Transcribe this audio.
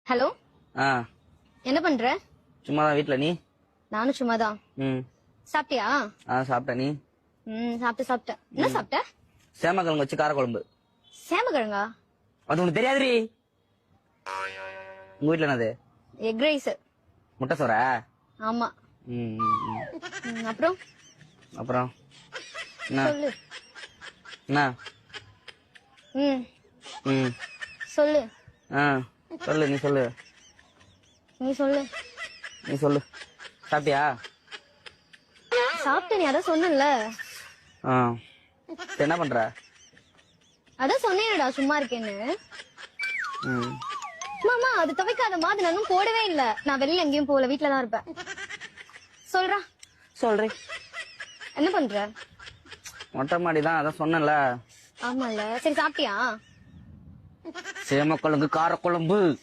Hello, ஆ என்ன பண்ற? சும்மாதான் வீட்ல. நீ? நானும் சும்மாதான். ம் சாப்பிட்டியா? சாப்பிட்டேன். நீ? சாப்பிட்டேன். என்ன சாப்பிட்ட? சேமக்கிழங்கு வச்சு காரக்குழம்பு. சேமக்கிழங்கா? அது உனக்கு தெரியாதுரி. உங்க வீட்ல என்னது? Egg rice. முட்டை சோறா? ஆமா. ம் ம், ம். அப்புறம் அப்புறம் என்ன? சொல்லு. என்ன? ம் ம் சொல்லு. ஆ சொல்லு. நீ சொல்லு. நீ சொல்லு. நீ சொல்லு. சாப்பிட்டியா? சாப்பிட்ட, நீ அதான் சொன்னல. ஆ சரி, என்ன பண்ற? அதான் சொன்னேன்டா சும்மா இருக்கேன்னு. ம் மாமா அது துவைக்காதமா, அது நானும் போடவே இல்ல. நான் வெளியில எங்கேயும் போகல, வீட்டுலதான் இருப்பேன். சொல்றா. சொல்றேன். என்ன பண்ற? மொட்டை மாடி தான், அதான் சொன்னேன்ல. ஆமால. சரி சாப்பிட்டியா? சேமக்கிழங்கு காரக்குழம்பு.